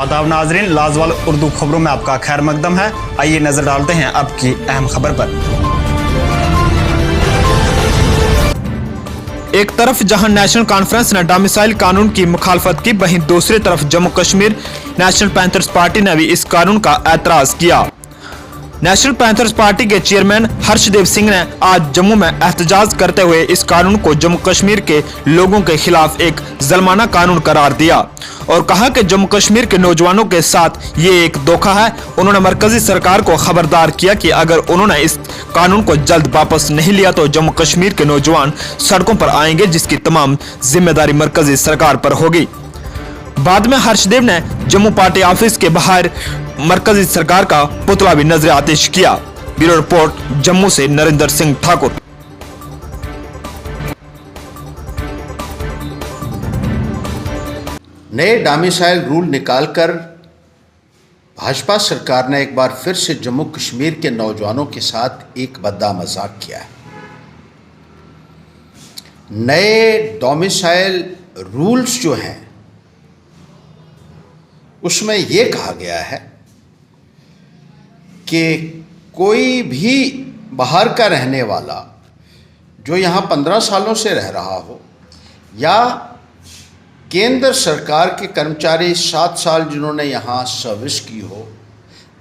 आदाब नाजरीन, लाजवाल उर्दू खबरों में आपका खैर मकदम है। आइए नजर डालते हैं अब की अहम खबर पर। एक तरफ जहां नेशनल कॉन्फ्रेंस ने डोमिसाइल कानून की मुखालफत की, वहीं दूसरी तरफ Jammu Kashmir national panthers party ने भी इस कानून का एतराज किया। नेशनल पैंथर्स पार्टी के चेयरमैन हर्षदेव सिंह ने आज जम्मू में एहतजाज करते हुए इस कानून को जम्मू कश्मीर के लोगों के खिलाफ एक ज़ुल्माना कानून करार दिया और कहा कि जम्मू कश्मीर के नौजवानों के साथ ये एक धोखा है। उन्होंने मरकजी सरकार को खबरदार किया कि अगर उन्होंने इस कानून को जल्द वापस नहीं लिया तो जम्मू कश्मीर के नौजवान सड़कों पर आएंगे, जिसकी तमाम जिम्मेदारी मरकजी सरकार पर होगी। बाद में हर्षदेव ने जम्मू पार्टी ऑफिस के बाहर मरकजी सरकार का पुतला भी नजर आतिश किया। ब्यूरो रिपोर्ट, जम्मू से नरेंद्र सिंह ठाकुर। नए डोमिसाइल रूल निकालकर भाजपा सरकार ने एक बार फिर से जम्मू कश्मीर के नौजवानों के साथ एक भद्दा मजाक किया है। नए डोमिसाइल रूल्स जो हैं उसमें यह कहा गया है कि कोई भी बाहर का रहने वाला जो यहाँ 15 सालों से रह रहा हो या केंद्र सरकार के कर्मचारी 7 साल जिन्होंने यहाँ सर्विस की हो,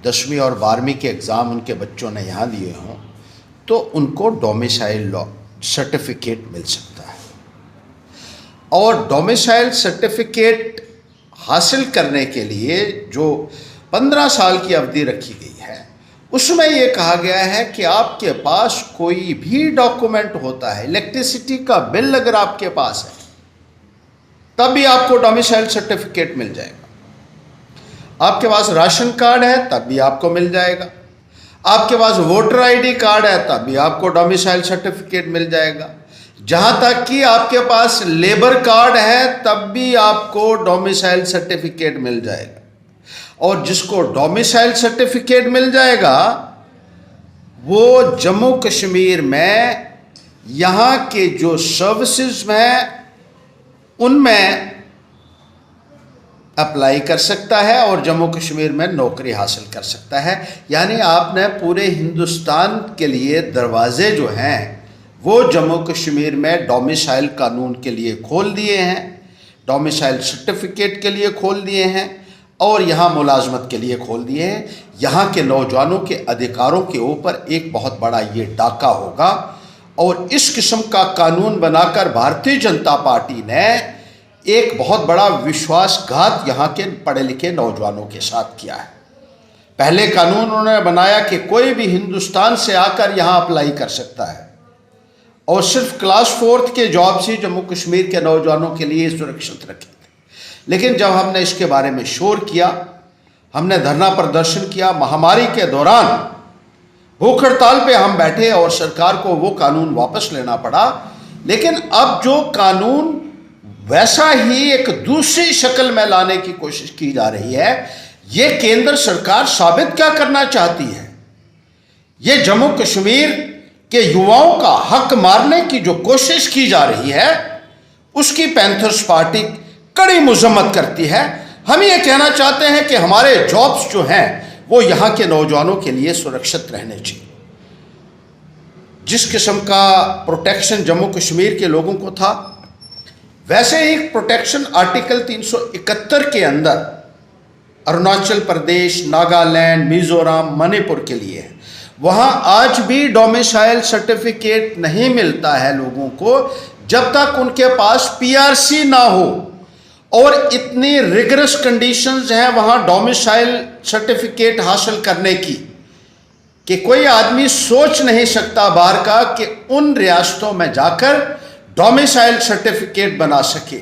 10वीं और 12वीं के एग्ज़ाम उनके बच्चों ने यहाँ दिए हों, तो उनको डोमिसाइल सर्टिफिकेट मिल सकता है। और डोमिसाइल सर्टिफिकेट हासिल करने के लिए जो 15 साल की अवधि रखी गई है उसमें यह कहा गया है कि आपके पास कोई भी डॉक्यूमेंट होता है, इलेक्ट्रिसिटी का बिल अगर आपके पास है तब भी आपको डोमिसाइल सर्टिफिकेट मिल जाएगा। आपके पास राशन कार्ड है तब भी आपको मिल जाएगा। आपके पास वोटर आईडी कार्ड है तब भी आपको डोमिसाइल सर्टिफिकेट मिल जाएगा। जहां तक कि आपके पास लेबर कार्ड है तब भी आपको डोमिसाइल सर्टिफिकेट मिल जाएगा। और जिसको डोमिसाइल सर्टिफिकेट मिल जाएगा वो जम्मू कश्मीर में यहाँ के जो सर्विसेज हैं उनमें अप्लाई कर सकता है और जम्मू कश्मीर में नौकरी हासिल कर सकता है। यानी आपने पूरे हिंदुस्तान के लिए दरवाजे जो हैं वो जम्मू कश्मीर में डोमिसाइल कानून के लिए खोल दिए हैं, डोमिसाइल सर्टिफिकेट के लिए खोल दिए हैं और यहाँ मुलाजमत के लिए खोल दिए हैं। यहाँ के नौजवानों के अधिकारों के ऊपर एक बहुत बड़ा ये डाका होगा और इस किस्म का कानून बनाकर भारतीय जनता पार्टी ने एक बहुत बड़ा विश्वासघात यहाँ के पढ़े लिखे नौजवानों के साथ किया है। पहले कानून उन्होंने बनाया कि कोई भी हिंदुस्तान से आकर यहाँ अप्लाई कर सकता है और सिर्फ क्लास 4 के जॉब्स ही जम्मू कश्मीर के नौजवानों के लिए सुरक्षित रखे थे। लेकिन जब हमने इसके बारे में शोर किया, हमने धरना प्रदर्शन किया, महामारी के दौरान भूख हड़ताल पे हम बैठे और सरकार को वो कानून वापस लेना पड़ा। लेकिन अब जो कानून वैसा ही एक दूसरी शक्ल में लाने की कोशिश की जा रही है, ये केंद्र सरकार साबित क्या करना चाहती है? ये जम्मू कश्मीर के युवाओं का हक मारने की जो कोशिश की जा रही है उसकी पैंथर्स पार्टी कड़ी मजम्मत करती है। हम ये कहना चाहते हैं कि हमारे जॉब्स जो हैं वो यहाँ के नौजवानों के लिए सुरक्षित रहने चाहिए। जिस किस्म का प्रोटेक्शन जम्मू कश्मीर के लोगों को था वैसे ही प्रोटेक्शन आर्टिकल 371 के अंदर अरुणाचल प्रदेश, नागालैंड, मिजोरम, मणिपुर के लिए है। वहाँ आज भी डोमिसाइल सर्टिफिकेट नहीं मिलता है लोगों को जब तक उनके पास पीआरसी ना हो और इतनी रिगरस कंडीशंस हैं वहाँ डोमिसाइल सर्टिफिकेट हासिल करने की कि कोई आदमी सोच नहीं सकता बाहर का कि उन रियासतों में जाकर डोमिसाइल सर्टिफिकेट बना सके।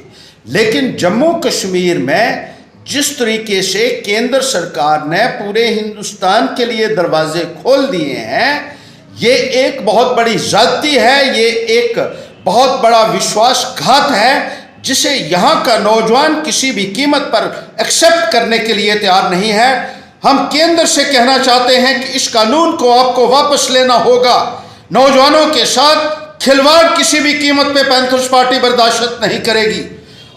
लेकिन जम्मू कश्मीर में जिस तरीके से केंद्र सरकार ने पूरे हिंदुस्तान के लिए दरवाजे खोल दिए हैं, ये एक बहुत बड़ी ज़्यादती है, ये एक बहुत बड़ा विश्वासघात है जिसे यहाँ का नौजवान किसी भी कीमत पर एक्सेप्ट करने के लिए तैयार नहीं है। हम केंद्र से कहना चाहते हैं कि इस कानून को आपको वापस लेना होगा। नौजवानों के साथ खिलवाड़ किसी भी कीमत पे पैंथर्स पार्टी बर्दाश्त नहीं करेगी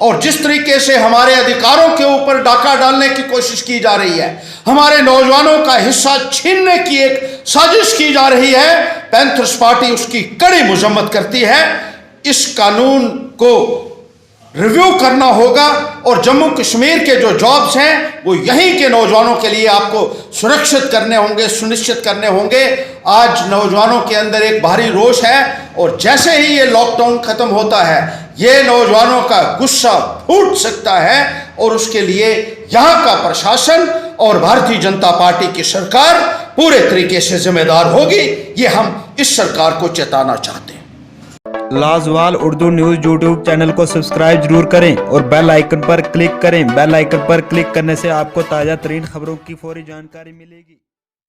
और जिस तरीके से हमारे अधिकारों के ऊपर डाका डालने की कोशिश की जा रही है, हमारे नौजवानों का हिस्सा छीनने की एक साजिश की जा रही है, पैंथर्स पार्टी उसकी कड़ी मजम्मत करती है। इस कानून को रिव्यू करना होगा और जम्मू कश्मीर के जो जॉब्स हैं वो यहीं के नौजवानों के लिए आपको सुरक्षित करने होंगे, सुनिश्चित करने होंगे। आज नौजवानों के अंदर एक भारी रोष है और जैसे ही ये लॉकडाउन खत्म होता है, ये नौजवानों का गुस्सा फूट सकता है और उसके लिए यहाँ का प्रशासन और भारतीय जनता पार्टी की सरकार पूरे तरीके से जिम्मेदार होगी। ये हम इस सरकार को चेताना चाहते हैं। लाजवाल उर्दू न्यूज़ यूट्यूब चैनल को सब्सक्राइब जरूर करें और बेल आइकन पर क्लिक करें। बेल आइकन पर क्लिक करने से आपको ताज़ा तरीन खबरों की फौरी जानकारी मिलेगी।